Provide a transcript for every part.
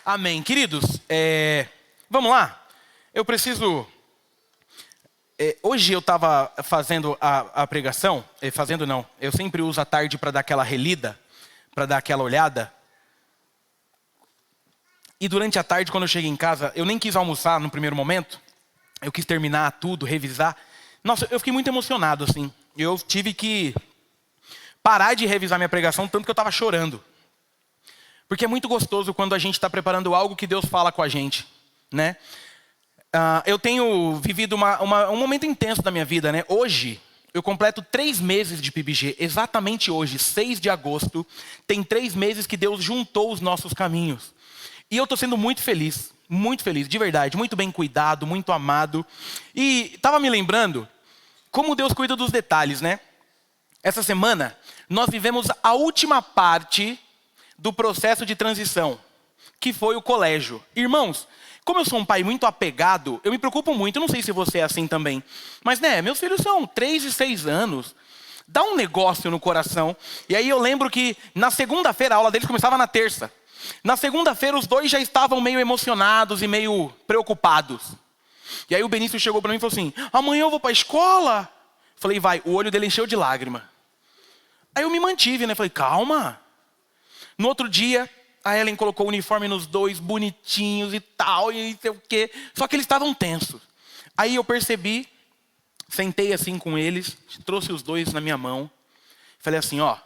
Amém. Queridos, vamos lá? Eu preciso... hoje eu estava fazendo a pregação, fazendo não, eu sempre uso a tarde para dar aquela relida, para dar aquela olhada. E durante a tarde, quando eu cheguei em casa, eu nem quis almoçar no primeiro momento. Eu quis terminar tudo, revisar. Nossa, eu fiquei muito emocionado, assim. Eu tive que parar de revisar minha pregação, tanto que eu estava chorando. Porque é muito gostoso quando a gente está preparando algo que Deus fala com a gente, né? Eu tenho vivido um momento intenso da minha vida, né? Hoje, eu completo 3 meses de PIBG. Exatamente hoje, 6 de agosto, tem 3 meses que Deus juntou os nossos caminhos. E eu estou sendo muito feliz, de verdade. Muito bem cuidado, muito amado. E estava me lembrando como Deus cuida dos detalhes, né? Essa semana, nós vivemos a última parte do processo de transição, que foi o colégio. Irmãos, como eu sou um pai muito apegado, eu me preocupo muito, eu não sei se você é assim também. Mas né, meus filhos são 3 e 6 anos. Dá um negócio no coração. E aí eu lembro que na segunda-feira, a aula deles começava na terça. Na segunda-feira os dois já estavam meio emocionados e meio preocupados. E aí o Benício chegou para mim e falou assim: amanhã eu vou para a escola? Falei, vai. O olho dele encheu de lágrima. Aí eu me mantive, né? Falei, calma. No outro dia, a Ellen colocou o uniforme nos dois, bonitinhos e tal, e não sei o quê. Só que eles estavam tensos. Aí eu percebi, sentei assim com eles, trouxe os dois na minha mão. Falei assim, ó,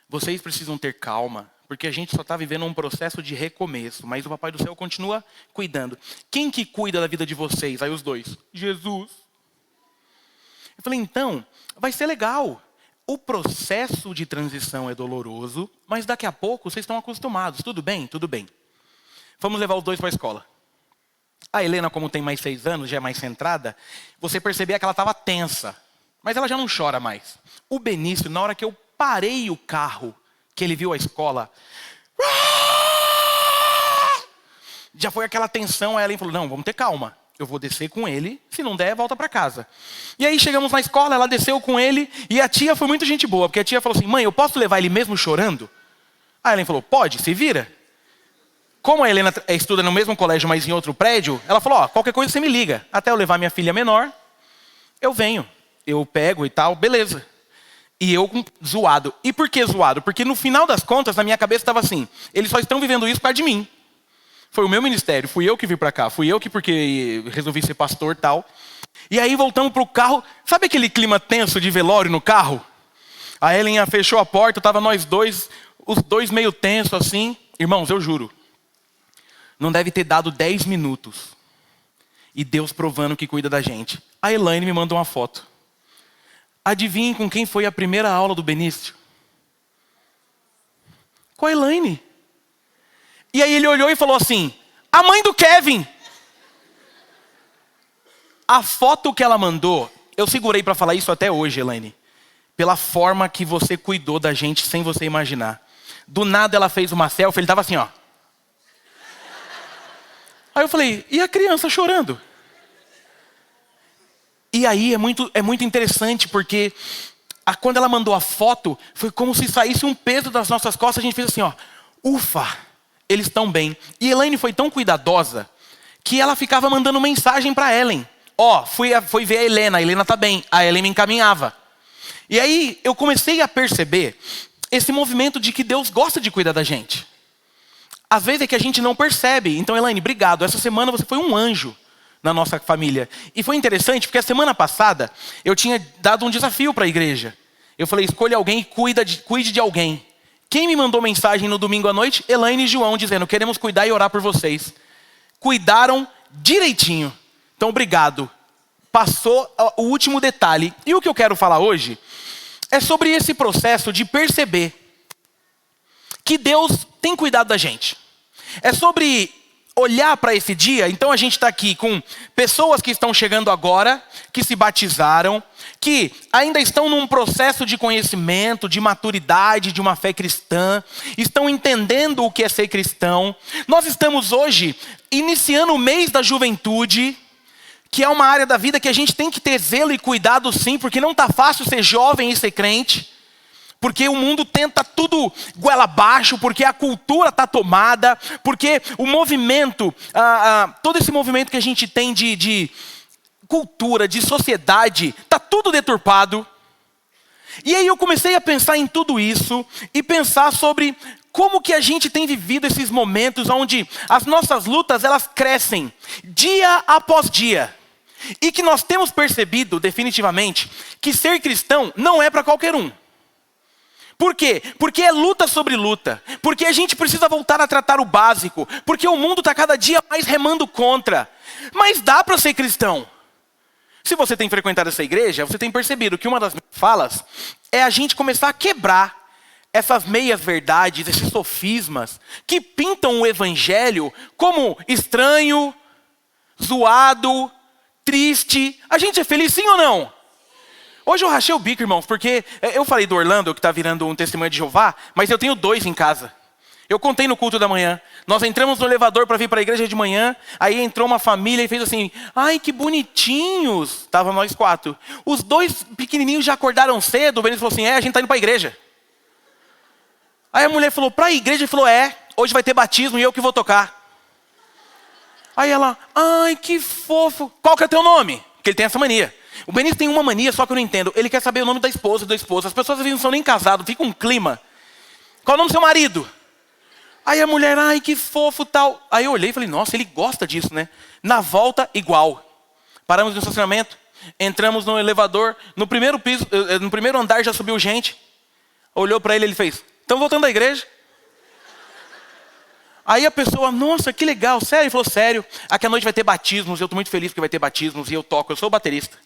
vocês precisam ter calma, porque a gente só está vivendo um processo de recomeço, mas o Papai do Céu continua cuidando. Quem que cuida da vida de vocês? Aí os dois, Jesus. Eu falei, então, vai ser legal. O processo de transição é doloroso, mas daqui a pouco vocês estão acostumados. Tudo bem? Tudo bem. Vamos levar os dois para a escola. A Helena, como tem mais 6 anos, já é mais centrada, você percebia que ela estava tensa. Mas ela já não chora mais. O Benício, na hora que eu parei o carro, que ele viu a escola, já foi aquela tensão. Aí ela falou, não, vamos ter calma. Eu vou descer com ele, se não der, volta para casa. E aí chegamos na escola, ela desceu com ele, e a tia foi muito gente boa, porque a tia falou assim, mãe, eu posso levar ele mesmo chorando? Aí a Helena falou, pode, se vira. Como a Helena estuda no mesmo colégio, mas em outro prédio, ela falou, ó, qualquer coisa você me liga. Até eu levar minha filha menor, eu venho, eu pego e tal, beleza. E eu zoado. E por que zoado? Porque no final das contas, na minha cabeça estava assim, eles só estão vivendo isso por causa de mim. Foi o meu ministério, fui eu que vim para cá. Fui eu que, porque resolvi ser pastor e tal. E aí voltamos para o carro. Sabe aquele clima tenso de velório no carro? A Ellen fechou a porta, estava nós dois, os dois meio tensos assim. Irmãos, eu juro, não deve ter dado 10 minutos. E Deus provando que cuida da gente. A Elaine me mandou uma foto. Adivinhem com quem foi a primeira aula do Benício? Com a Elaine. E aí ele olhou e falou assim, a mãe do Kevin. A foto que ela mandou, eu segurei para falar isso até hoje, Elaine. Pela forma que você cuidou da gente sem você imaginar. Do nada ela fez uma selfie, ele estava assim, ó. Aí eu falei, e a criança chorando? E aí é muito interessante, porque quando ela mandou a foto, foi como se saísse um peso das nossas costas, a gente fez assim, ó, ufa. Eles estão bem. E Elaine foi tão cuidadosa que ela ficava mandando mensagem para Ellen. Ó, fui ver a Helena tá bem. A Ellen me encaminhava. E aí eu comecei a perceber esse movimento de que Deus gosta de cuidar da gente. Às vezes é que a gente não percebe. Então, Elaine, obrigado. Essa semana você foi um anjo na nossa família. E foi interessante porque a semana passada eu tinha dado um desafio para a igreja. Eu falei, escolha alguém e cuide de alguém. Quem me mandou mensagem no domingo à noite? Elaine e João, dizendo, queremos cuidar e orar por vocês. Cuidaram direitinho. Então, obrigado. Passou o último detalhe. E o que eu quero falar hoje é sobre esse processo de perceber que Deus tem cuidado da gente. É sobre olhar para esse dia. Então a gente está aqui com pessoas que estão chegando agora, que se batizaram, que ainda estão num processo de conhecimento, de maturidade, de uma fé cristã, estão entendendo o que é ser cristão. Nós estamos hoje iniciando o mês da juventude, que é uma área da vida que a gente tem que ter zelo e cuidado sim, porque não está fácil ser jovem e ser crente. Porque o mundo tenta tudo goela abaixo, porque a cultura está tomada, porque o movimento, todo esse movimento que a gente tem de cultura, de sociedade, está tudo deturpado. E aí eu comecei a pensar em tudo isso e pensar sobre como que a gente tem vivido esses momentos onde as nossas lutas elas crescem dia após dia. E que nós temos percebido definitivamente que ser cristão não é para qualquer um. Por quê? Porque é luta sobre luta. Porque a gente precisa voltar a tratar o básico. Porque o mundo está cada dia mais remando contra. Mas dá para ser cristão. Se você tem frequentado essa igreja, você tem percebido que uma das minhas falas é a gente começar a quebrar essas meias verdades, esses sofismas que pintam o evangelho como estranho, zoado, triste. A gente é feliz sim ou não? Hoje eu rachei o bico, irmãos, porque eu falei do Orlando, que está virando um testemunho de Jeová, mas eu tenho 2 em casa. Eu contei no culto da manhã. Nós entramos no elevador para vir para a igreja de manhã, aí entrou uma família e fez assim, ai que bonitinhos. Estavam nós 4. Os 2 pequenininhos já acordaram cedo, o Benito falou assim, a gente está indo para a igreja. Aí a mulher falou, para a igreja? Ele falou, hoje vai ter batismo e eu que vou tocar. Aí ela, ai que fofo. Qual que é o teu nome? Porque ele tem essa mania. O Benício tem uma mania, só que eu não entendo. Ele quer saber o nome da esposa e do esposo. As pessoas às vezes não são nem casadas, fica um clima. Qual é o nome do seu marido? Aí a mulher, ai que fofo tal. Aí eu olhei e falei, nossa, ele gosta disso, né? Na volta, igual. Paramos no estacionamento, entramos no elevador. No primeiro piso, no primeiro andar já subiu gente. Olhou para ele, ele fez, estão voltando da igreja? Aí a pessoa, nossa, que legal, sério? Ele falou, sério, aqui à noite vai ter batismos, eu estou muito feliz porque vai ter batismos e eu toco, eu sou o baterista.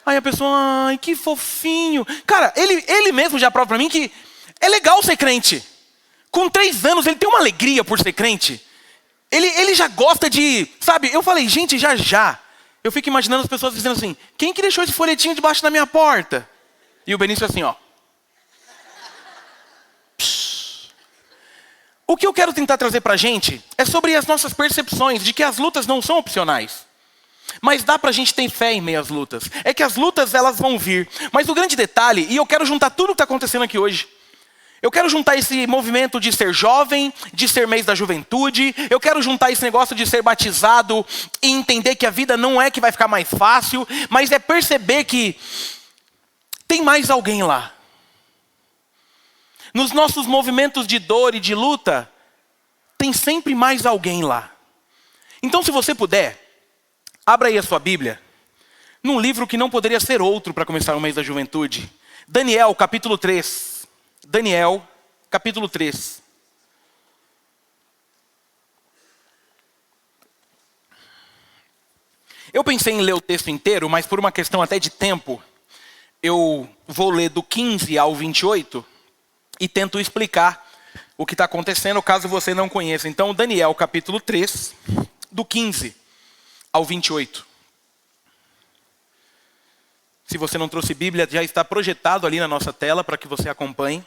Aí a pessoa, ai, que fofinho. Cara, ele mesmo já prova para mim que é legal ser crente. Com 3 anos, ele tem uma alegria por ser crente. Ele já gosta de, sabe? Eu falei, gente, já. Eu fico imaginando as pessoas dizendo assim, quem que deixou esse folhetinho debaixo da minha porta? E o Benício assim, ó. O que eu quero tentar trazer pra gente é sobre as nossas percepções de que as lutas não são opcionais. Mas dá pra gente ter fé em meio às lutas. É que as lutas elas vão vir. Mas o grande detalhe, e eu quero juntar tudo o que está acontecendo aqui hoje. Eu quero juntar esse movimento de ser jovem, de ser mês da juventude. Eu quero juntar esse negócio de ser batizado e entender que a vida não é que vai ficar mais fácil, mas é perceber que tem mais alguém lá. Nos nossos movimentos de dor e de luta, tem sempre mais alguém lá. Então, se você puder, abra aí a sua Bíblia, num livro que não poderia ser outro para começar o mês da juventude. Daniel, capítulo 3. Daniel, capítulo 3. Eu pensei em ler o texto inteiro, mas por uma questão até de tempo, eu vou ler do 15 ao 28 e tento explicar o que está acontecendo, caso você não conheça. Então, Daniel, capítulo 3, do 15 ao 28. Se você não trouxe Bíblia, já está projetado ali na nossa tela para que você acompanhe.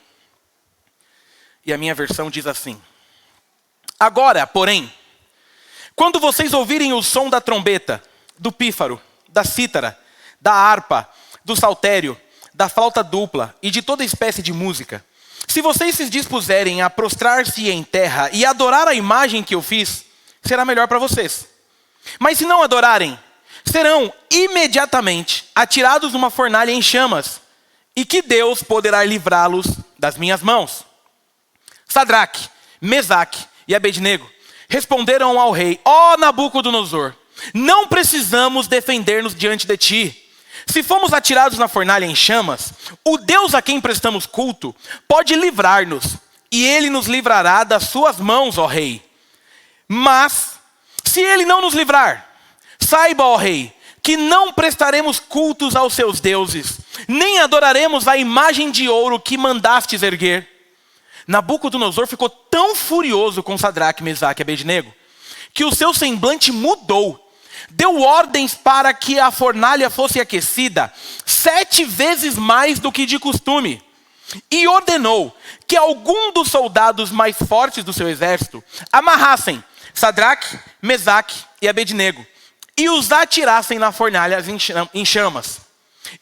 E a minha versão diz assim. Agora, porém, quando vocês ouvirem o som da trombeta, do pífaro, da cítara, da harpa, do saltério, da flauta dupla e de toda espécie de música, se vocês se dispuserem a prostrar-se em terra e adorar a imagem que eu fiz, será melhor para vocês. Mas se não adorarem, serão imediatamente atirados numa fornalha em chamas, e que Deus poderá livrá-los das minhas mãos. Sadraque, Mesaque e Abednego responderam ao rei, ó Nabucodonosor, não precisamos defender-nos diante de ti. Se fomos atirados na fornalha em chamas, o Deus a quem prestamos culto pode livrar-nos, e ele nos livrará das suas mãos, ó rei. Mas, se ele não nos livrar, saiba, ó rei, que não prestaremos cultos aos seus deuses, nem adoraremos a imagem de ouro que mandastes erguer. Nabucodonosor ficou tão furioso com Sadraque, Mesaque e Abednego, que o seu semblante mudou. Deu ordens para que a fornalha fosse aquecida 7 vezes mais do que de costume. E ordenou que algum dos soldados mais fortes do seu exército amarrassem Sadraque, Mesaque e Abednego e os atirassem na fornalha em chamas.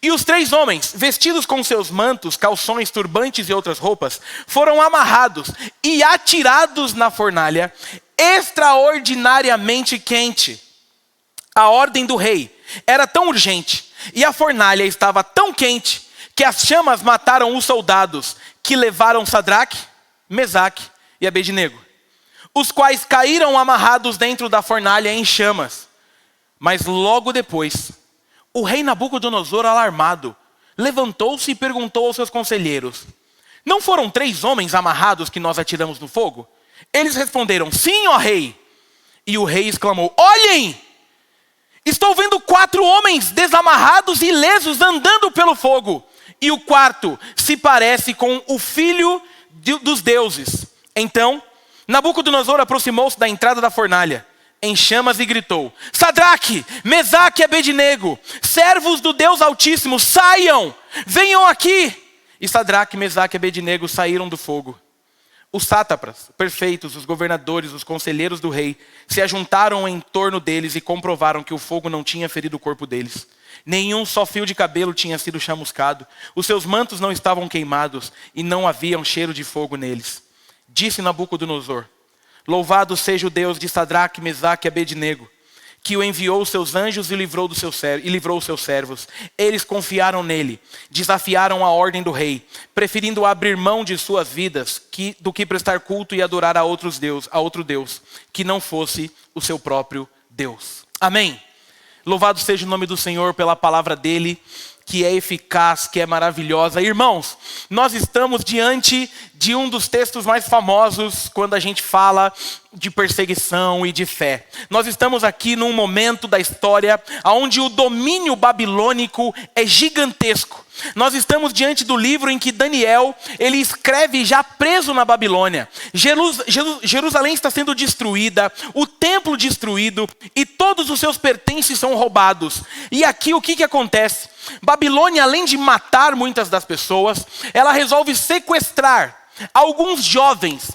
E os 3 homens, vestidos com seus mantos, calções, turbantes e outras roupas, foram amarrados e atirados na fornalha, extraordinariamente quente. A ordem do rei era tão urgente e a fornalha estava tão quente que as chamas mataram os soldados que levaram Sadraque, Mesaque e Abednego, os quais caíram amarrados dentro da fornalha em chamas. Mas logo depois, o rei Nabucodonosor, alarmado, levantou-se e perguntou aos seus conselheiros: não foram 3 homens amarrados que nós atiramos no fogo? Eles responderam: sim, ó rei. E o rei exclamou: olhem! Estou vendo 4 homens desamarrados e ilesos andando pelo fogo. E o 4º se parece com o filho dos deuses. Então, Nabucodonosor aproximou-se da entrada da fornalha, em chamas, e gritou: Sadraque, Mesaque e Abednego, servos do Deus Altíssimo, saiam, venham aqui. E Sadraque, Mesaque e Abednego saíram do fogo. Os sátrapas, prefeitos, os governadores, os conselheiros do rei se ajuntaram em torno deles e comprovaram que o fogo não tinha ferido o corpo deles. Nenhum só fio de cabelo tinha sido chamuscado. Os seus mantos não estavam queimados e não havia um cheiro de fogo neles. Disse Nabucodonosor: louvado seja o Deus de Sadraque, Mesaque e Abednego, que o enviou os seus anjos e livrou os seus servos. Eles confiaram nele, desafiaram a ordem do rei, preferindo abrir mão de suas vidas do que prestar culto e adorar a outro Deus, que não fosse o seu próprio Deus. Amém. Louvado seja o nome do Senhor pela palavra dele, que é eficaz, que é maravilhosa. Irmãos, nós estamos diante de um dos textos mais famosos quando a gente fala de perseguição e de fé. Nós estamos aqui num momento da história onde o domínio babilônico é gigantesco. Nós estamos diante do livro em que Daniel, ele escreve já preso na Babilônia. Jerusalém está sendo destruída, o templo destruído e todos os seus pertences são roubados. E aqui o que acontece? Babilônia, além de matar muitas das pessoas, ela resolve sequestrar alguns jovens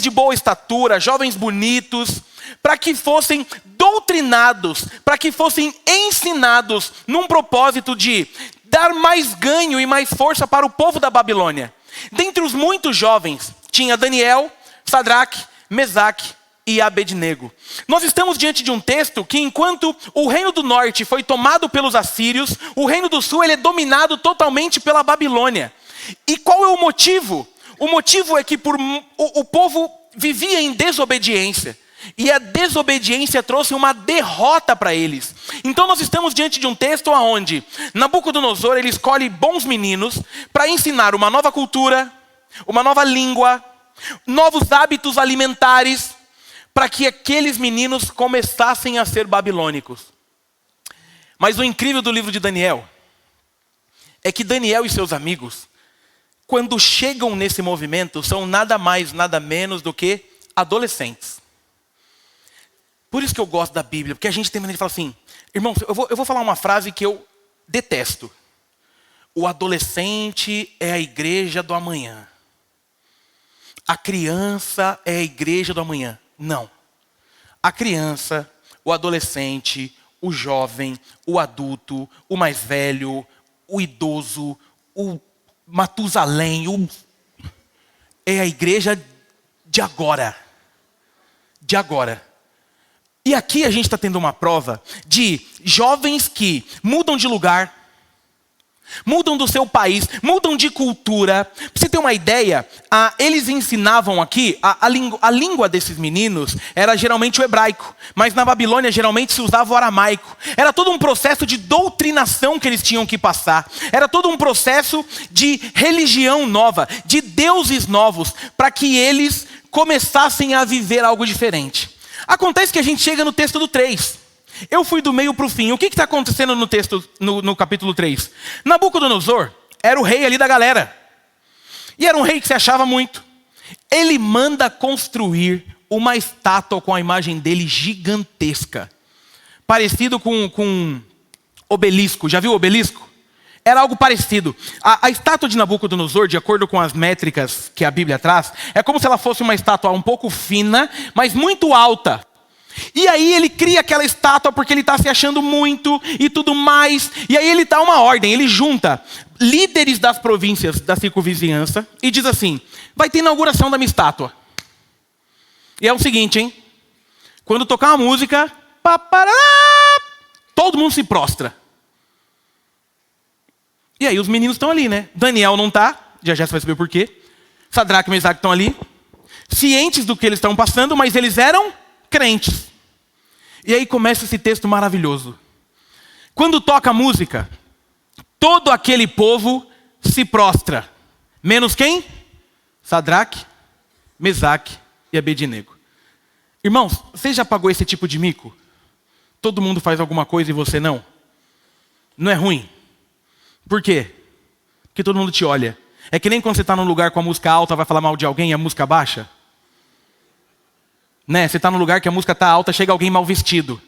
de boa estatura, jovens bonitos, para que fossem doutrinados, para que fossem ensinados num propósito de dar mais ganho e mais força para o povo da Babilônia. Dentre os muitos jovens, tinha Daniel, Sadraque, Mesaque e Abednego. Nós estamos diante de um texto que, enquanto o reino do norte foi tomado pelos assírios, o reino do sul ele é dominado totalmente pela Babilônia. E qual é o motivo? O motivo é que o povo vivia em desobediência. E a desobediência trouxe uma derrota para eles. Então nós estamos diante de um texto onde Nabucodonosor ele escolhe bons meninos para ensinar uma nova cultura, uma nova língua, novos hábitos alimentares, para que aqueles meninos começassem a ser babilônicos. Mas o incrível do livro de Daniel é que Daniel e seus amigos, quando chegam nesse movimento, são nada mais, nada menos do que adolescentes. Por isso que eu gosto da Bíblia, porque a gente tem maneira de falar assim, irmãos, eu vou falar uma frase que eu detesto. O adolescente é a igreja do amanhã. A criança é a igreja do amanhã. Não. A criança, o adolescente, o jovem, o adulto, o mais velho, o idoso, o Matusalém, é a igreja de agora. De agora. E aqui a gente está tendo uma prova de jovens que mudam de lugar, mudam do seu país, mudam de cultura. Para você ter uma ideia, eles ensinavam aqui, a língua desses meninos era geralmente o hebraico, mas na Babilônia geralmente se usava o aramaico. Era todo um processo de doutrinação que eles tinham que passar. Era todo um processo de religião nova, de deuses novos, para que eles começassem a viver algo diferente. Acontece que a gente chega no texto do 3. Eu fui do meio para o fim. O que está acontecendo no texto, no capítulo 3? Nabucodonosor era o rei ali da galera. E era um rei que se achava muito. Ele manda construir uma estátua com a imagem dele gigantesca. Parecido com obelisco. Já viu o obelisco? Era algo parecido. A estátua de Nabucodonosor, de acordo com as métricas que a Bíblia traz, é como se ela fosse uma estátua um pouco fina, mas muito alta. E aí ele cria aquela estátua porque ele está se achando muito e tudo mais. E aí ele dá uma ordem, ele junta líderes das províncias da circunvizinhança e diz assim: vai ter inauguração da minha estátua. E é o seguinte, hein? Quando tocar uma música, papará, todo mundo se prostra. E aí os meninos estão ali, né? Daniel não está, já você vai saber por quê. Sadraque e Mesaque estão ali, cientes do que eles estão passando, mas eles eram crentes. E aí começa esse texto maravilhoso. Quando toca a música, todo aquele povo se prostra. Menos quem? Sadraque, Mesaque e Abednego. Irmãos, você já pagou esse tipo de mico? Todo mundo faz alguma coisa e você não? Não é ruim? Por quê? Porque todo mundo te olha. É que nem quando você está num lugar com a música alta, vai falar mal de alguém e a música baixa. Né? Você está num lugar que a música está alta, chega alguém mal vestido.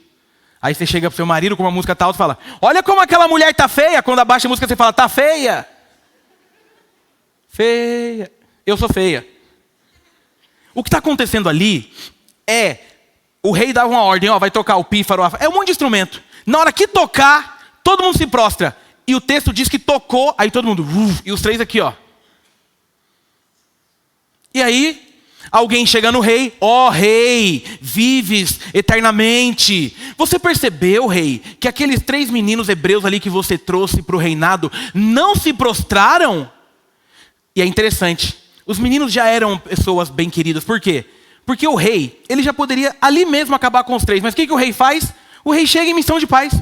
Aí você chega pro seu marido com a música tá alta e fala: olha como aquela mulher tá feia. Quando abaixa a música você fala: tá feia. Feia. Eu sou feia. O que está acontecendo ali é, o rei dava uma ordem, ó, vai tocar o pífaro. É um monte de instrumento. Na hora que tocar, todo mundo se prostra. E o texto diz que tocou, aí todo mundo, e os três aqui, ó. E aí, alguém chega no rei: ó rei, vives eternamente. Você percebeu, rei, que aqueles 3 meninos hebreus ali que você trouxe para o reinado não se prostraram? E é interessante, os meninos já eram pessoas bem queridas. Por quê? Porque o rei, ele já poderia ali mesmo acabar com os 3. Mas o que o rei faz? O rei chega em missão de paz.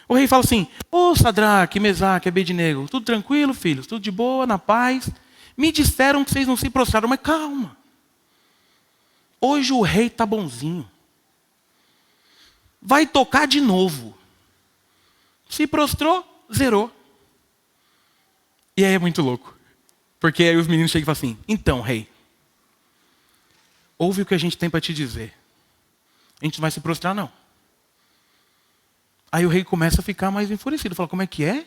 O rei fala assim: ô Sadraque, Mesaque, Abednego, tudo tranquilo, filhos? Tudo de boa, na paz? Me disseram que vocês não se prostraram, mas calma. Hoje o rei está bonzinho. Vai tocar de novo. Se prostrou, zerou. E aí é muito louco. Porque aí os meninos chegam e falam assim: então, rei, ouve o que a gente tem para te dizer. A gente não vai se prostrar, não. Aí o rei começa a ficar mais enfurecido. Fala: como é que é?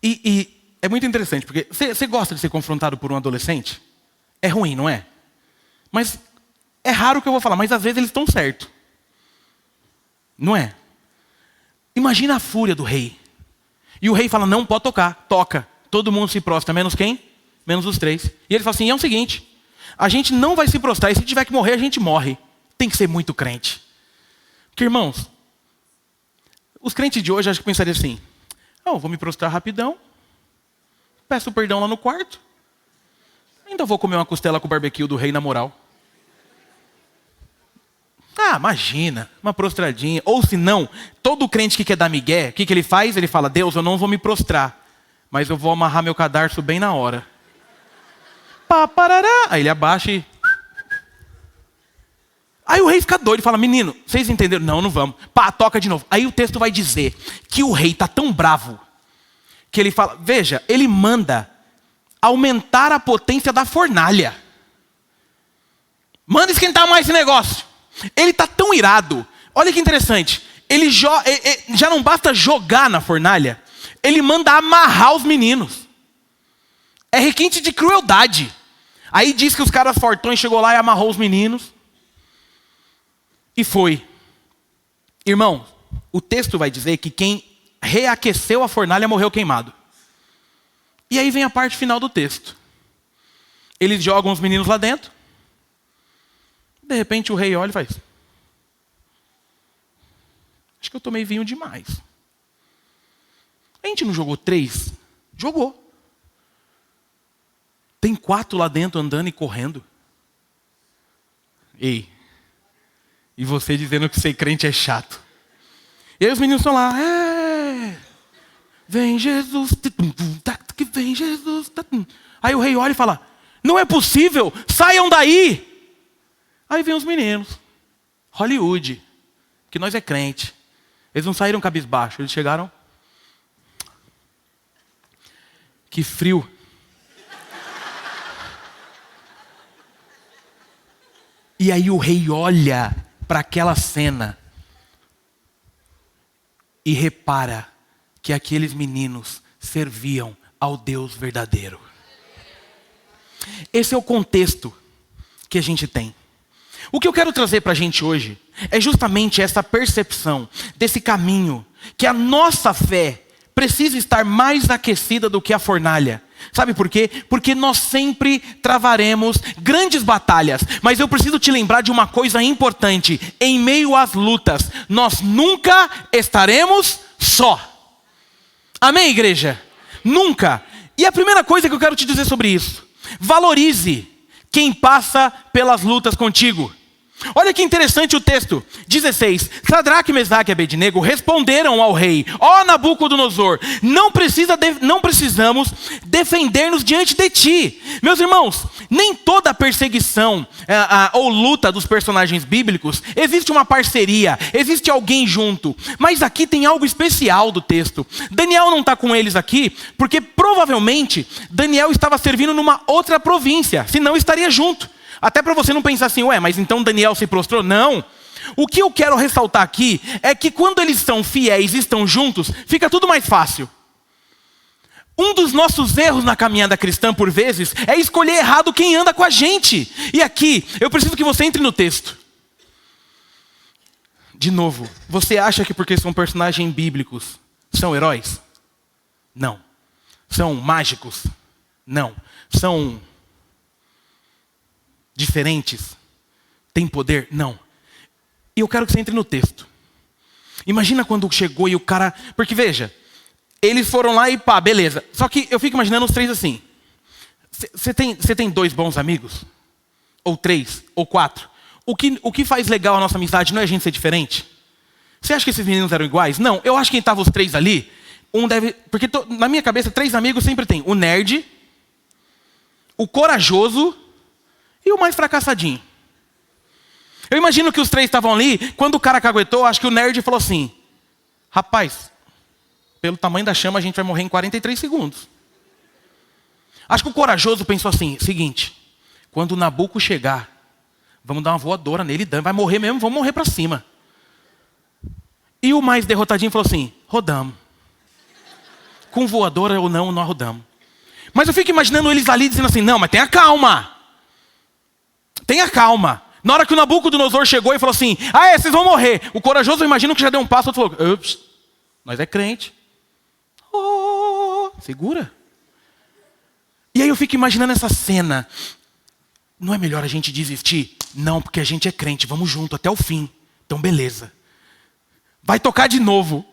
E é muito interessante, porque você gosta de ser confrontado por um adolescente? É ruim, não é? Mas é raro o que eu vou falar, mas às vezes eles estão certos. Não é? Imagina a fúria do rei. E o rei fala: não, pode tocar. Toca. Todo mundo se prostra, menos quem? Menos os 3. E ele fala assim: é o seguinte, a gente não vai se prostrar, e se tiver que morrer, a gente morre. Tem que ser muito crente. Porque, irmãos, os crentes de hoje acho que pensariam assim: não, vou me prostrar rapidão, peço perdão lá no quarto, ainda vou comer uma costela com o barbecue do rei na moral. Ah, imagina, uma prostradinha. Ou se não, todo crente que quer dar migué, o que ele faz? Ele fala: Deus, eu não vou me prostrar, mas eu vou amarrar meu cadarço bem na hora. Pá, parará. Aí ele abaixa e... Aí o rei fica doido e fala: menino, vocês entenderam? Não, não vamos. Pá, toca de novo. Aí o texto vai dizer que o rei está tão bravo que ele fala, veja, ele manda aumentar a potência da fornalha. Manda esquentar mais esse negócio. Ele está tão irado. Olha que interessante. Ele já não basta jogar na fornalha, ele manda amarrar os meninos. É requinte de crueldade. Aí diz que os caras fortões chegou lá e amarrou os meninos. E foi. Irmão, o texto vai dizer que quem reaqueceu a fornalha morreu queimado. E aí vem a parte final do texto. Eles jogam os meninos lá dentro. De repente o rei olha e faz: acho que eu tomei vinho demais. A gente não jogou 3? Jogou. Tem 4 lá dentro andando e correndo. Ei. E você dizendo que ser crente é chato. E aí os meninos estão lá: vem Jesus, que vem Jesus. Aí o rei olha e fala: não é possível, saiam daí. Aí vem os meninos, Hollywood, que nós é crente. Eles não saíram cabisbaixo, eles chegaram: que frio. E aí o rei olha para aquela cena e repara que aqueles meninos serviam ao Deus verdadeiro. Esse é o contexto que a gente tem. O que eu quero trazer para a gente hoje é justamente essa percepção desse caminho, que a nossa fé precisa estar mais aquecida do que a fornalha. Sabe por quê? Porque nós sempre travaremos grandes batalhas. Mas eu preciso te lembrar de uma coisa importante. Em meio às lutas, nós nunca estaremos só. Amém, igreja? Nunca. E a primeira coisa que eu quero te dizer sobre isso: valorize quem passa pelas lutas contigo. Olha que interessante o texto, 16. Sadraque, Mesaque e Abednego responderam ao rei: ó Nabucodonosor, não precisamos defender-nos diante de ti. Meus irmãos, nem toda perseguição ou luta dos personagens bíblicos existe uma parceria, existe alguém junto. Mas aqui tem algo especial do texto. Daniel não está com eles aqui porque provavelmente Daniel estava servindo numa outra província, senão estaria junto. Até para você não pensar assim, ué, mas então Daniel se prostrou? Não. O que eu quero ressaltar aqui é que quando eles são fiéis e estão juntos, fica tudo mais fácil. Um dos nossos erros na caminhada cristã, por vezes, é escolher errado quem anda com a gente. E aqui, eu preciso que você entre no texto. De novo, você acha que porque são personagens bíblicos, são heróis? Não. São mágicos? Não. São diferentes? Tem poder? Não. E eu quero que você entre no texto. Imagina quando chegou e o cara... Porque veja, eles foram lá e pá, beleza. Só que eu fico imaginando os três assim. Você tem 2 bons amigos? Ou 3? Ou 4? O que faz legal a nossa amizade não é a gente ser diferente? Você acha que esses meninos eram iguais? Não. Eu acho que quem estava os 3 ali, um deve... Porque na minha cabeça, 3 amigos sempre tem o nerd, o corajoso e o mais fracassadinho. Eu imagino que os 3 estavam ali, quando o cara caguetou, acho que o nerd falou assim: rapaz, pelo tamanho da chama a gente vai morrer em 43 segundos. Acho que o corajoso pensou assim: seguinte, quando o Nabuco chegar, vamos dar uma voadora nele, vai morrer mesmo, vamos morrer para cima. E o mais derrotadinho falou assim: rodamos. Com voadora ou não, nós rodamos. Mas eu fico imaginando eles ali dizendo assim: não, mas tenha calma. Tenha calma. Na hora que o Nabucodonosor chegou e falou assim: vocês vão morrer. O corajoso, eu imagino que já deu um passo, outro falou: ups, nós é crente. Oh, segura. E aí eu fico imaginando essa cena. Não é melhor a gente desistir? Não, porque a gente é crente, vamos junto até o fim. Então beleza. Vai tocar de novo.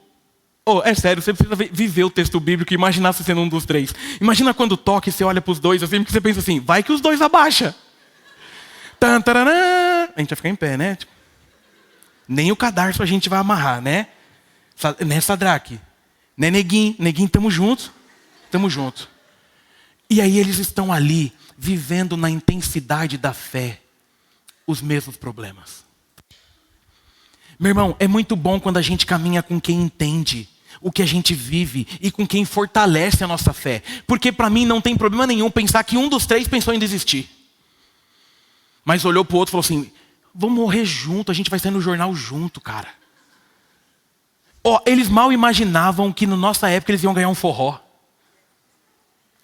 É sério, você precisa viver o texto bíblico e imaginar você sendo um dos 3. Imagina quando toca e você olha para os 2 assim, porque você pensa assim: vai que os 2 abaixa. A gente vai ficar em pé, né? Nem o cadarço a gente vai amarrar, né? Né, Sadraque? Né, Neguinho? Neguinho, tamo junto. Tamo junto. E aí eles estão ali, vivendo na intensidade da fé, os mesmos problemas. Meu irmão, é muito bom quando a gente caminha com quem entende o que a gente vive e com quem fortalece a nossa fé. Porque para mim não tem problema nenhum pensar que um dos 3 pensou em desistir. Mas olhou para o outro e falou assim: vamos morrer junto, a gente vai sair no jornal junto, cara. Eles mal imaginavam que na nossa época eles iam ganhar um forró.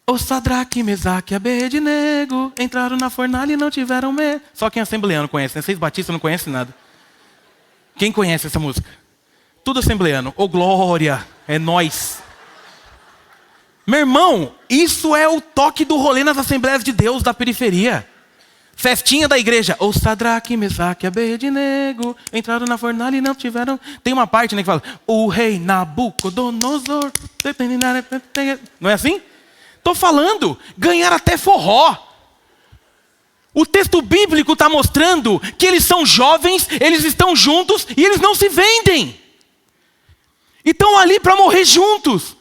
O Sadraque, Mesaque e Abednego entraram na fornalha e não tiveram medo. Só quem é assembleano conhece, né? Vocês batistas não conhecem nada. Quem conhece essa música? Tudo assembleano. Glória, é nós. Meu irmão, isso é o toque do rolê nas Assembleias de Deus da periferia. Festinha da igreja. O Sadraque, Mesaque e Abednego entraram na fornalha e não tiveram... Tem uma parte, né, que fala: o rei Nabucodonosor... Não é assim? Estou falando, ganhar até forró. O texto bíblico está mostrando que eles são jovens, eles estão juntos e eles não se vendem. E estão ali para morrer juntos.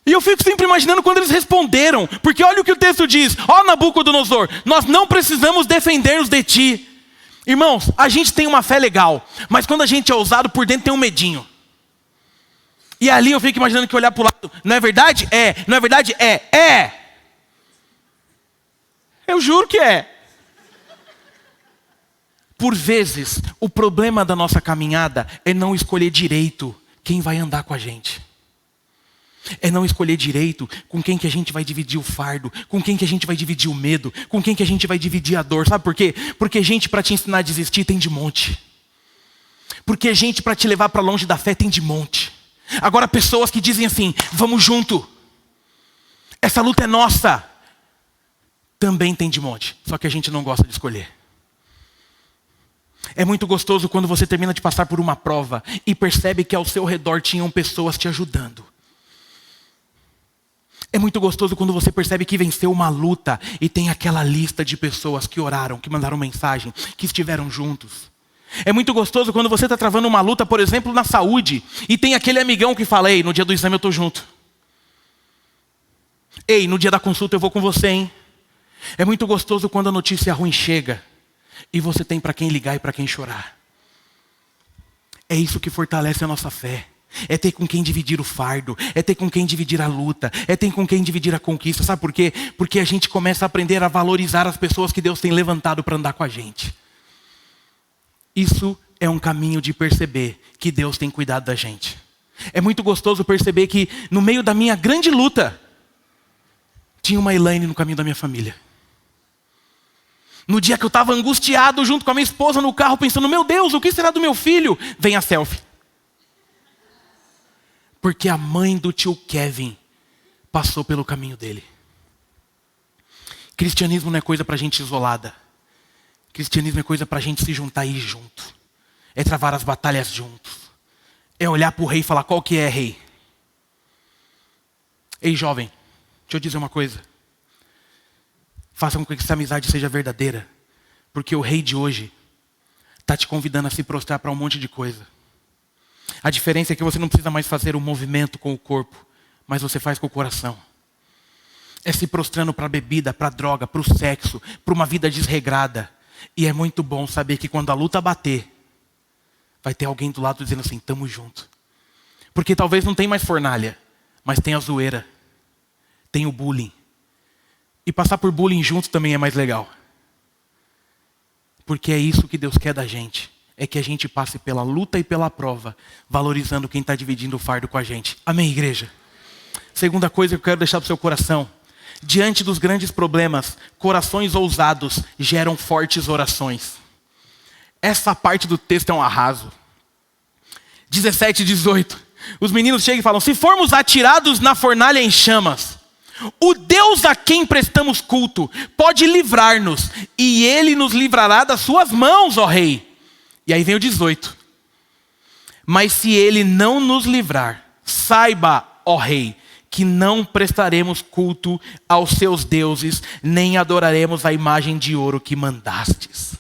E eu fico sempre imaginando quando eles responderam. Porque olha o que o texto diz: ó Nabucodonosor, nós não precisamos defender-nos de ti. Irmãos, a gente tem uma fé legal, mas quando a gente é ousado, por dentro tem um medinho. E ali eu fico imaginando que olhar para o lado: não é verdade? É. Não é verdade? É. Eu juro que é. Por vezes, o problema da nossa caminhada é não escolher direito quem vai andar com a gente. É não escolher direito com quem que a gente vai dividir o fardo, com quem que a gente vai dividir o medo, com quem que a gente vai dividir a dor. Sabe por quê? Porque gente para te ensinar a desistir tem de monte. Porque gente para te levar para longe da fé tem de monte. Agora pessoas que dizem assim, vamos junto. Essa luta é nossa. Também tem de monte. Só que a gente não gosta de escolher. É muito gostoso quando você termina de passar por uma prova e percebe que ao seu redor tinham pessoas te ajudando. É muito gostoso quando você percebe que venceu uma luta e tem aquela lista de pessoas que oraram, que mandaram mensagem, que estiveram juntos. É muito gostoso quando você está travando uma luta, por exemplo, na saúde, e tem aquele amigão que fala, ei, no dia do exame eu estou junto. Ei, no dia da consulta eu vou com você, hein? É muito gostoso quando a notícia ruim chega e você tem para quem ligar e para quem chorar. É isso que fortalece a nossa fé. É ter com quem dividir o fardo, é ter com quem dividir a luta, é ter com quem dividir a conquista. Sabe por quê? Porque a gente começa a aprender a valorizar as pessoas que Deus tem levantado para andar com a gente. Isso é um caminho de perceber que Deus tem cuidado da gente. É muito gostoso perceber que no meio da minha grande luta, tinha uma Elaine no caminho da minha família. No dia que eu estava angustiado junto com a minha esposa no carro, pensando, meu Deus, o que será do meu filho? Vem a selfie. Porque a mãe do tio Kevin passou pelo caminho dele. Cristianismo não é coisa para gente isolada. Cristianismo é coisa para a gente se juntar e ir junto. É travar as batalhas juntos. É olhar para o rei e falar, qual que é, rei? Ei, jovem, deixa eu dizer uma coisa. Faça com que essa amizade seja verdadeira. Porque o rei de hoje está te convidando a se prostrar para um monte de coisa. A diferença é que você não precisa mais fazer um movimento com o corpo, mas você faz com o coração. É se prostrando para a bebida, para a droga, para o sexo, para uma vida desregrada. E é muito bom saber que quando a luta bater, vai ter alguém do lado dizendo assim, tamo junto. Porque talvez não tem mais fornalha, mas tem a zoeira, tem o bullying. E passar por bullying junto também é mais legal. Porque é isso que Deus quer da gente. É que a gente passe pela luta e pela prova, valorizando quem está dividindo o fardo com a gente. Amém, igreja? Segunda coisa que eu quero deixar para o seu coração. Diante dos grandes problemas, corações ousados geram fortes orações. Essa parte do texto é um arraso. 17 e 18. Os meninos chegam e falam, se formos atirados na fornalha em chamas, o Deus a quem prestamos culto pode livrar-nos, e Ele nos livrará das suas mãos, ó rei. E aí vem o 18. Mas se Ele não nos livrar, saiba, ó rei, que não prestaremos culto aos seus deuses, nem adoraremos a imagem de ouro que mandastes.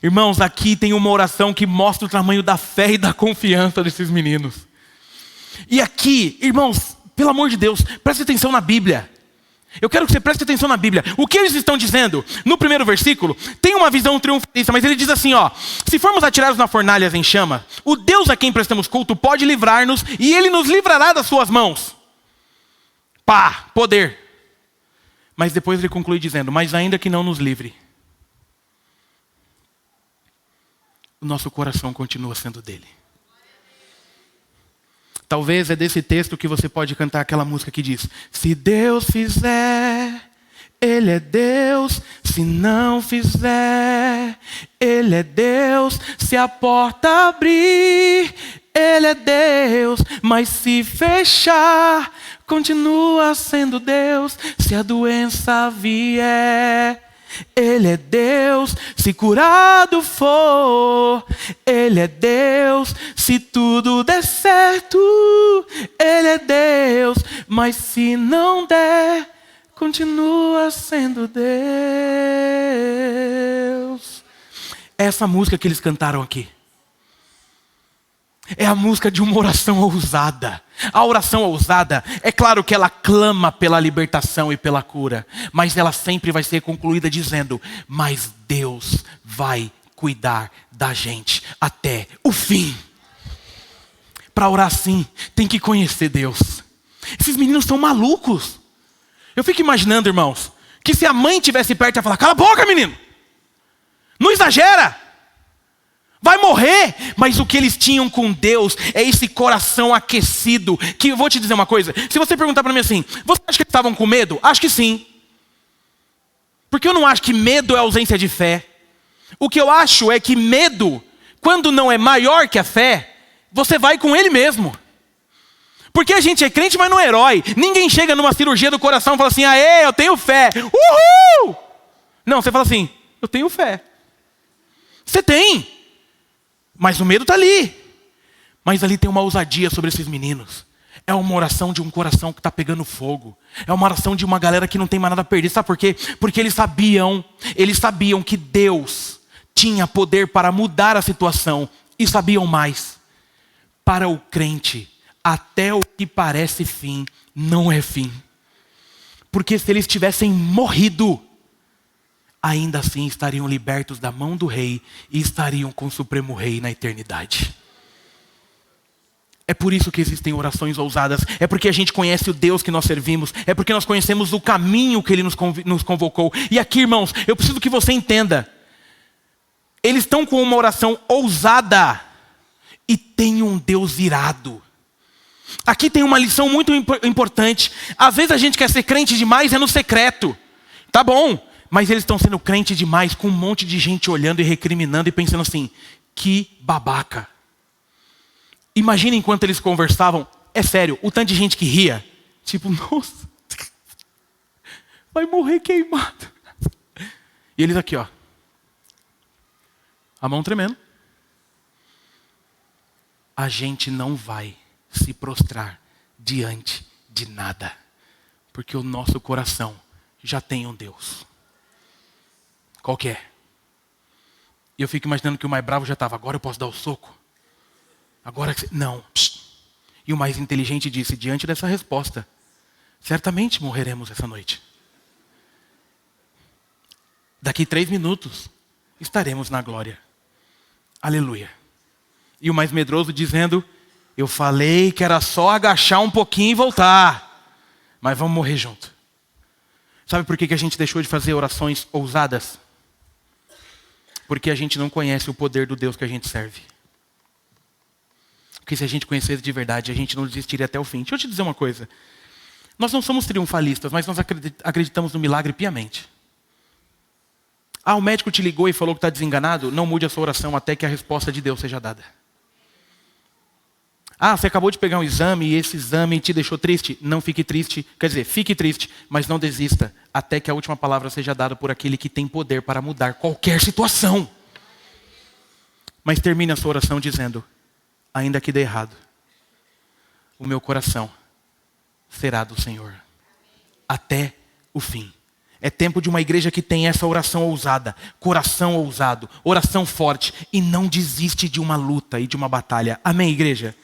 Irmãos, aqui tem uma oração que mostra o tamanho da fé e da confiança desses meninos. E aqui, irmãos, pelo amor de Deus, preste atenção na Bíblia. Eu quero que você preste atenção na Bíblia. O que eles estão dizendo? No primeiro versículo, tem uma visão triunfalista, mas ele diz assim, ó. Se formos atirados na fornalha em chama, o Deus a quem prestamos culto pode livrar-nos e Ele nos livrará das suas mãos. Pá, poder. Mas depois ele conclui dizendo, mas ainda que não nos livre, o nosso coração continua sendo dele. Talvez é desse texto que você pode cantar aquela música que diz, se Deus fizer, Ele é Deus. Se não fizer, Ele é Deus. Se a porta abrir, Ele é Deus. Mas se fechar, continua sendo Deus. Se a doença vier, Ele é Deus. Se curado for, Ele é Deus. Se tudo der certo, Ele é Deus. Mas se não der, continua sendo Deus. Essa música que eles cantaram aqui é a música de uma oração ousada. A oração ousada, é claro que ela clama pela libertação e pela cura, mas ela sempre vai ser concluída dizendo, mas Deus vai cuidar da gente até o fim. Para orar assim, tem que conhecer Deus. Esses meninos são malucos. Eu fico imaginando, irmãos, que se a mãe estivesse perto, ia falar, cala a boca, menino. Não exagera. Vai morrer, mas o que eles tinham com Deus é esse coração aquecido. Que eu vou te dizer uma coisa, se você perguntar para mim assim, você acha que eles estavam com medo? Acho que sim. Porque eu não acho que medo é ausência de fé. O que eu acho é que medo, quando não é maior que a fé, você vai com ele mesmo. Porque a gente é crente, mas não é herói. Ninguém chega numa cirurgia do coração e fala assim, aê, eu tenho fé. Uhul! Não, você fala assim, eu tenho fé. Você tem. Mas o medo está ali. Mas ali tem uma ousadia sobre esses meninos. É uma oração de um coração que está pegando fogo. É uma oração de uma galera que não tem mais nada a perder. Sabe por quê? Porque eles sabiam que Deus tinha poder para mudar a situação. E sabiam mais. Para o crente, até o que parece fim, não é fim. Porque se eles tivessem morrido, ainda assim estariam libertos da mão do rei e estariam com o Supremo Rei na eternidade. É por isso que existem orações ousadas. É porque a gente conhece o Deus que nós servimos. É porque nós conhecemos o caminho que Ele nos convocou. E aqui, irmãos, eu preciso que você entenda. Eles estão com uma oração ousada e tem um Deus irado. Aqui tem uma lição muito importante. Às vezes a gente quer ser crente demais, é no secreto. Tá bom. Mas eles estão sendo crente demais, com um monte de gente olhando e recriminando e pensando assim, que babaca. Imagina enquanto eles conversavam, é sério, o tanto de gente que ria. Tipo, nossa, vai morrer queimado. E eles aqui, ó. A mão tremendo. A gente não vai se prostrar diante de nada. Porque o nosso coração já tem um Deus. Qual que é? E eu fico imaginando que o mais bravo já estava, agora eu posso dar o soco? Agora que... Não. Psst. E o mais inteligente disse, diante dessa resposta, certamente morreremos essa noite. Daqui 3 minutos, estaremos na glória. Aleluia. E o mais medroso dizendo, eu falei que era só agachar um pouquinho e voltar. Mas vamos morrer junto. Sabe por que a gente deixou de fazer orações ousadas? Porque a gente não conhece o poder do Deus que a gente serve. Porque se a gente conhecesse de verdade, a gente não desistiria até o fim. Deixa eu te dizer uma coisa. Nós não somos triunfalistas, mas nós acreditamos no milagre piamente. O médico te ligou e falou que está desenganado? Não mude a sua oração até que a resposta de Deus seja dada. Você acabou de pegar um exame e esse exame te deixou triste? Não fique triste. Quer dizer, fique triste, mas não desista. Até que a última palavra seja dada por aquele que tem poder para mudar qualquer situação. Mas termine a sua oração dizendo, ainda que dê errado, o meu coração será do Senhor. Até o fim. É tempo de uma igreja que tem essa oração ousada, coração ousado, oração forte e não desiste de uma luta e de uma batalha. Amém, igreja?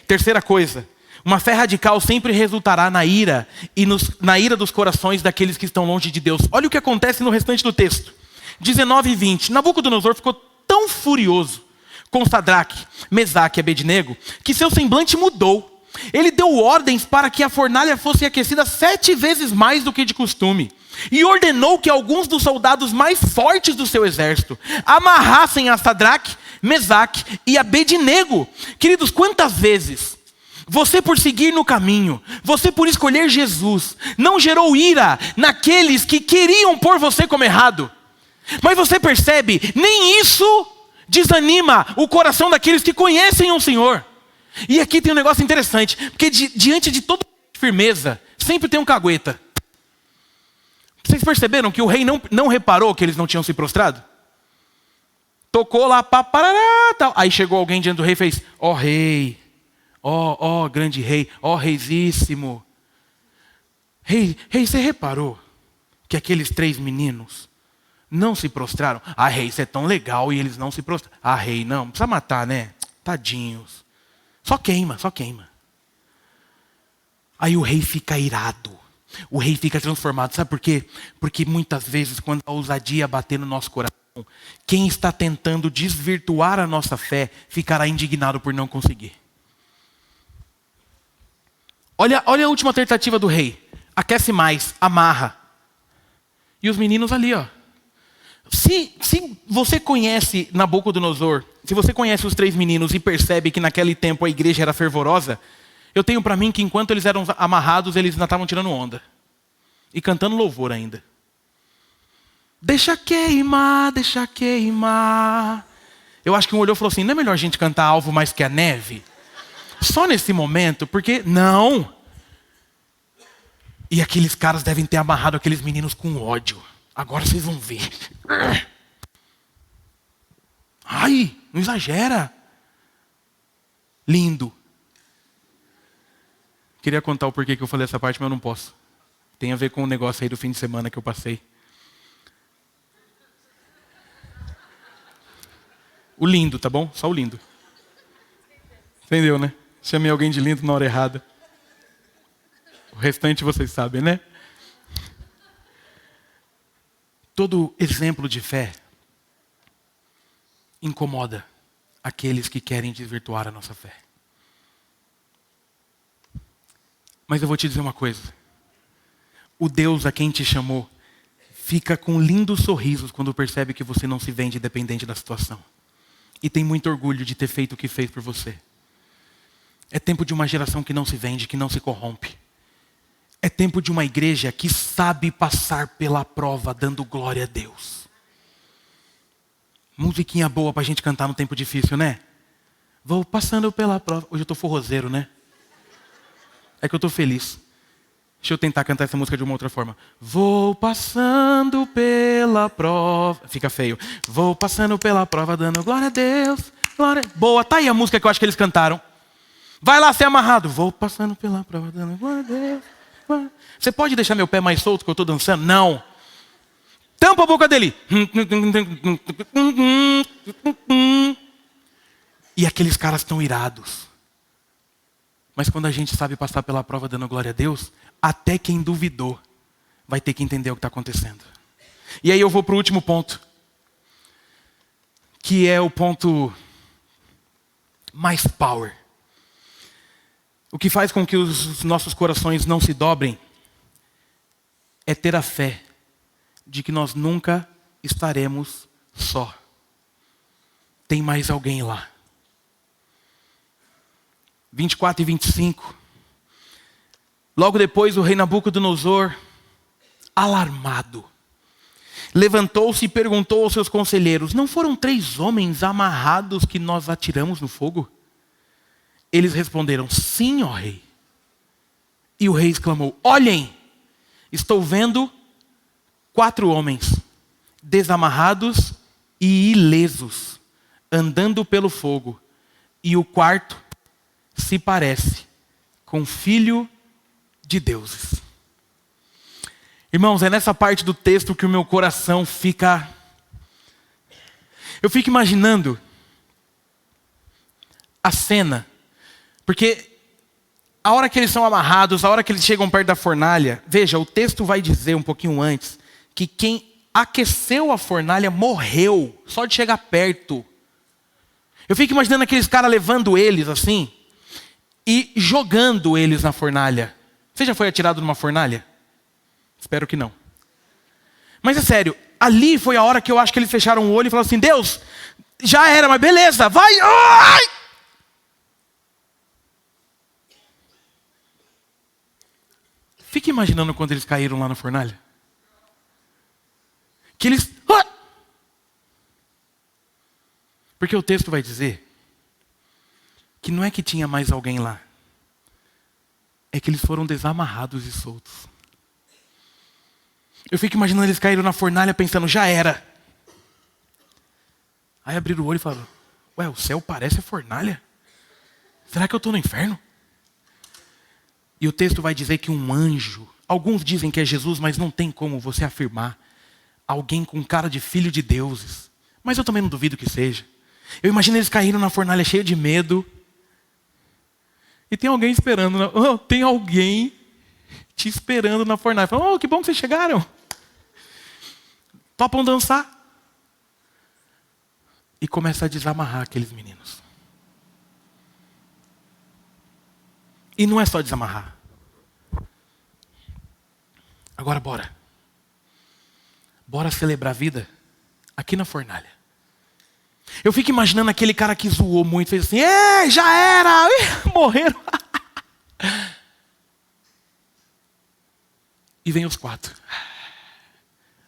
Terceira coisa, uma fé radical sempre resultará na ira e na ira dos corações daqueles que estão longe de Deus. Olha o que acontece no restante do texto. 19 e 20. Nabucodonosor ficou tão furioso com Sadraque, Mesaque e Abednego que seu semblante mudou. Ele deu ordens para que a fornalha fosse aquecida 7 vezes mais do que de costume. E ordenou que alguns dos soldados mais fortes do seu exército amarrassem a Sadraque, Mesaque e Abednego. Queridos, quantas vezes você por seguir no caminho, você por escolher Jesus, não gerou ira naqueles que queriam pôr você como errado? Mas você percebe, nem isso desanima o coração daqueles que conhecem o Senhor. E aqui tem um negócio interessante, porque diante de toda firmeza, sempre tem um cagueta. Vocês perceberam que o rei não reparou que eles não tinham se prostrado? Tocou lá, parará, tal. Aí chegou alguém diante do rei e fez, ó rei, ó grande rei, ó reisíssimo. Rei, você reparou que aqueles 3 meninos não se prostraram? Rei, isso é tão legal e eles não se prostraram. Rei, não precisa matar, né? Tadinhos. Só queima. Aí o rei fica irado. O rei fica transformado. Sabe por quê? Porque muitas vezes, quando a ousadia bater no nosso coração, quem está tentando desvirtuar a nossa fé ficará indignado por não conseguir. Olha a última tentativa do rei. Aquece mais, amarra. E os meninos ali, ó. Se você conhece Nabucodonosor, se você conhece os 3 meninos e percebe que naquele tempo a igreja era fervorosa, eu tenho para mim que enquanto eles eram amarrados, eles ainda estavam tirando onda. E cantando louvor ainda. Deixa queimar, deixa queimar. Eu acho que um olhou e falou assim, não é melhor a gente cantar alvo mais que a neve? Só nesse momento, porque não. E aqueles caras devem ter amarrado aqueles meninos com ódio. Agora vocês vão ver. Ai, não exagera. Lindo. Queria contar o porquê que eu falei essa parte, mas eu não posso. Tem a ver com o negócio aí do fim de semana que eu passei. O lindo, tá bom? Só o lindo. Entendeu, né? Chamei alguém de lindo na hora errada. O restante vocês sabem, né? Todo exemplo de fé incomoda aqueles que querem desvirtuar a nossa fé. Mas eu vou te dizer uma coisa. O Deus a quem te chamou fica com lindos sorrisos quando percebe que você não se vende dependente da situação. E tem muito orgulho de ter feito o que fez por você. É tempo de uma geração que não se vende, que não se corrompe. É tempo de uma igreja que sabe passar pela prova, dando glória a Deus. Musiquinha boa pra gente cantar no tempo difícil, né? Vou passando pela prova. Hoje eu tô forrozeiro, né? É que eu tô feliz. Deixa eu tentar cantar essa música de uma outra forma. Vou passando pela prova. Fica feio. Vou passando pela prova, dando glória a Deus. Glória. Boa, tá aí a música que eu acho que eles cantaram. Vai lá ser amarrado. Vou passando pela prova, dando glória a Deus. Você pode deixar meu pé mais solto que eu estou dançando? Não. Tampa a boca dele. E aqueles caras estão irados. Mas quando a gente sabe passar pela prova dando glória a Deus, até quem duvidou vai ter que entender o que está acontecendo. E aí eu vou para o último ponto. Que é o ponto mais power. O que faz com que os nossos corações não se dobrem é ter a fé de que nós nunca estaremos só. Tem mais alguém lá. 24 e 25. Logo depois o rei Nabucodonosor, alarmado, levantou-se e perguntou aos seus conselheiros, não foram 3 homens amarrados que nós atiramos no fogo? Eles responderam, sim, ó rei. E o rei exclamou, olhem, estou vendo 4 homens, desamarrados e ilesos, andando pelo fogo. E o quarto se parece com filho de deuses. Irmãos, é nessa parte do texto que o meu coração fica... Eu fico imaginando a cena. Porque a hora que eles são amarrados, a hora que eles chegam perto da fornalha, veja, o texto vai dizer um pouquinho antes, que quem aqueceu a fornalha morreu, só de chegar perto. Eu fico imaginando aqueles caras levando eles assim, e jogando eles na fornalha. Você já foi atirado numa fornalha? Espero que não. Mas é sério, ali foi a hora que eu acho que eles fecharam o olho e falaram assim, Deus, já era, mas beleza, vai! Ai! Fique imaginando quando eles caíram lá na fornalha. Que eles... Porque o texto vai dizer que não é que tinha mais alguém lá. É que eles foram desamarrados e soltos. Eu fico imaginando eles caíram na fornalha pensando, já era. Aí abriram o olho e falaram, ué, o céu parece a fornalha? Será que eu estou no inferno? E o texto vai dizer que um anjo, alguns dizem que é Jesus, mas não tem como você afirmar. Alguém com cara de filho de deuses. Mas eu também não duvido que seja. Eu imagino eles caíram na fornalha cheio de medo. E tem alguém esperando. Tem alguém te esperando na fornalha. Fala, que bom que vocês chegaram. Topam dançar. E começa a desamarrar aqueles meninos. E não é só desamarrar. Agora bora. Bora celebrar a vida aqui na fornalha. Eu fico imaginando aquele cara que zoou muito, fez assim, já era, morreram. E vem os 4.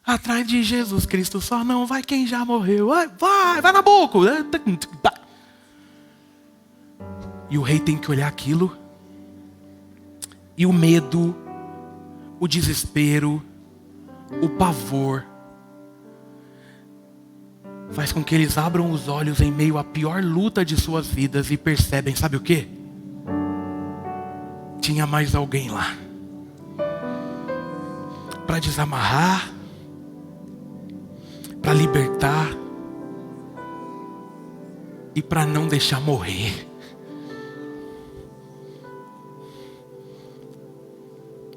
Atrás de Jesus Cristo só não vai quem já morreu. Vai Nabuco. E o rei tem que olhar aquilo. E o medo, o desespero, o pavor, faz com que eles abram os olhos em meio à pior luta de suas vidas e percebem, sabe o quê? Tinha mais alguém lá. Para desamarrar, para libertar e para não deixar morrer.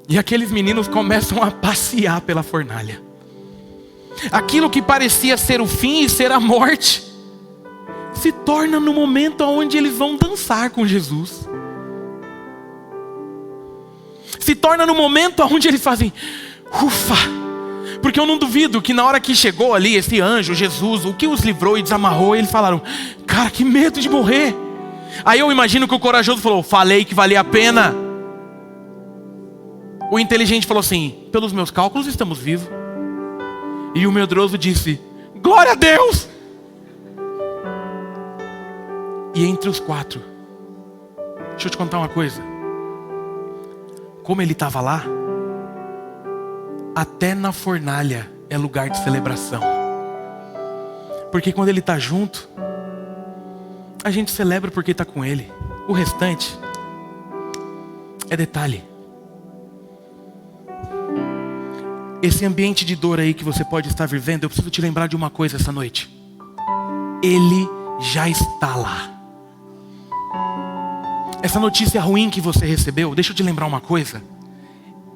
E aqueles meninos começam a passear pela fornalha. Aquilo que parecia ser o fim e ser a morte, se torna no momento onde eles vão dançar com Jesus. Se torna no momento onde eles fazem, ufa. Porque eu não duvido que na hora que chegou ali esse anjo, Jesus, o que os livrou e desamarrou, eles falaram, cara, que medo de morrer. Aí eu imagino que o corajoso falou, falei que valia a pena. O inteligente falou assim, pelos meus cálculos estamos vivos. E o medroso disse, glória a Deus. E entre os 4, deixa eu te contar uma coisa. Como ele estava lá, até na fornalha é lugar de celebração. Porque quando ele está junto, a gente celebra porque está com ele. O restante é detalhe. Esse ambiente de dor aí que você pode estar vivendo, eu preciso te lembrar de uma coisa essa noite. Ele já está lá. Essa notícia ruim que você recebeu, deixa eu te lembrar uma coisa.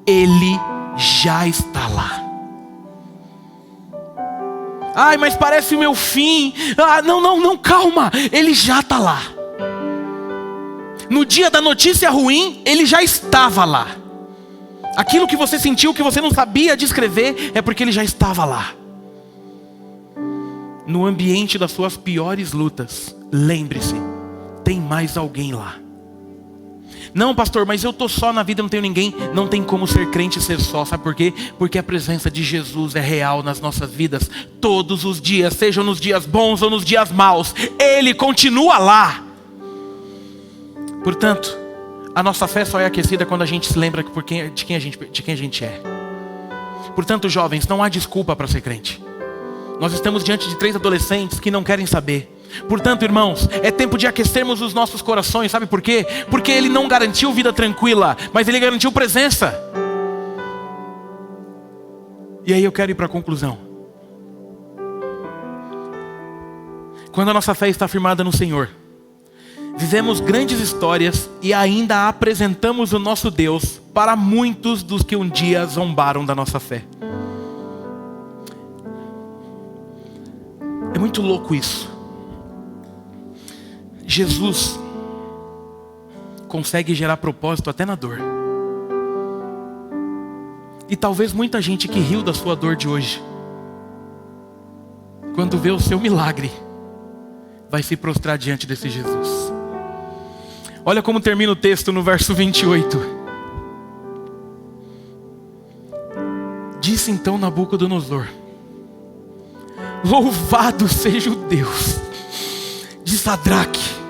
Ele já está lá. Ai, mas parece o meu fim. Não, calma. Ele já está lá. No dia da notícia ruim, ele já estava lá. Aquilo que você sentiu, que você não sabia descrever, é porque ele já estava lá. No ambiente das suas piores lutas, lembre-se, tem mais alguém lá. Não, pastor, mas eu estou só na vida, não tenho ninguém. Não tem como ser crente e ser só, sabe por quê? Porque a presença de Jesus é real nas nossas vidas, todos os dias, sejam nos dias bons ou nos dias maus, Ele continua lá. Portanto, a nossa fé só é aquecida quando a gente se lembra de quem a gente é. Portanto, jovens, não há desculpa para ser crente. Nós estamos diante de 3 adolescentes que não querem saber. Portanto, irmãos, é tempo de aquecermos os nossos corações. Sabe por quê? Porque Ele não garantiu vida tranquila, mas Ele garantiu presença. E aí eu quero ir para a conclusão. Quando a nossa fé está firmada no Senhor, vivemos grandes histórias e ainda apresentamos o nosso Deus para muitos dos que um dia zombaram da nossa fé. É muito louco isso. Jesus consegue gerar propósito até na dor. E talvez muita gente que riu da sua dor de hoje, quando vê o seu milagre, vai se prostrar diante desse Jesus. Olha como termina o texto no verso 28. Disse então Nabucodonosor: louvado seja o Deus de Sadraque,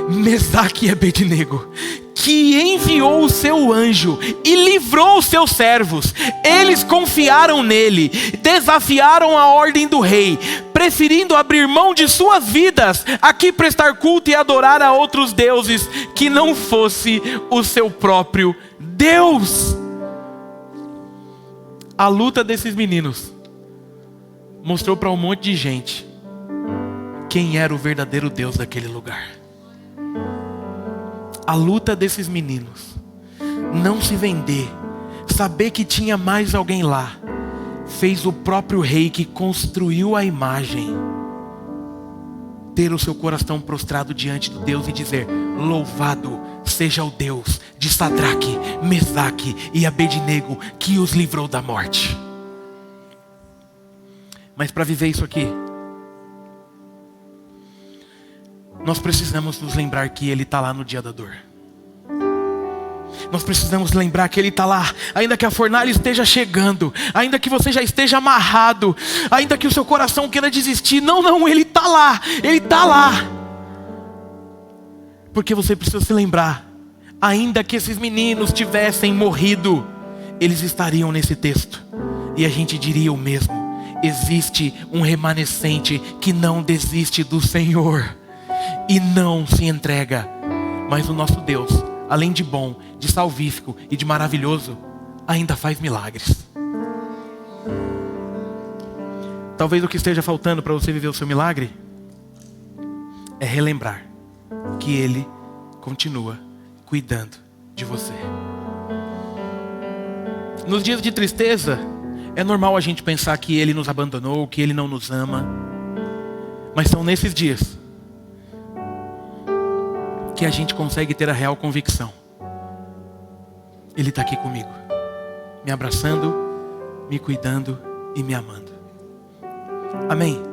Mesaque e Abednego, que enviou o seu anjo e livrou os seus servos. Eles confiaram nele, desafiaram a ordem do rei, preferindo abrir mão de suas vidas, a que prestar culto e adorar a outros deuses, que não fosse o seu próprio Deus. A luta desses meninos mostrou para um monte de gente quem era o verdadeiro Deus daquele lugar. A luta desses meninos, não se vender, saber que tinha mais alguém lá, fez o próprio rei que construiu a imagem ter o seu coração prostrado diante de Deus e dizer: louvado seja o Deus de Sadraque, Mesaque e Abednego, que os livrou da morte. Mas para viver isso aqui, nós precisamos nos lembrar que Ele está lá no dia da dor. Nós precisamos lembrar que Ele está lá, ainda que a fornalha esteja chegando, ainda que você já esteja amarrado, ainda que o seu coração queira desistir. Não, Ele está lá, Ele está lá. Porque você precisa se lembrar, ainda que esses meninos tivessem morrido, eles estariam nesse texto. E a gente diria o mesmo: existe um remanescente que não desiste do Senhor e não se entrega. Mas o nosso Deus, além de bom, de salvífico e de maravilhoso, ainda faz milagres. Talvez o que esteja faltando para você viver o seu milagre é relembrar que Ele continua cuidando de você. Nos dias de tristeza, é normal a gente pensar que Ele nos abandonou, que Ele não nos ama. Mas são nesses dias que a gente consegue ter a real convicção: Ele está aqui comigo, me abraçando, me cuidando e me amando. Amém?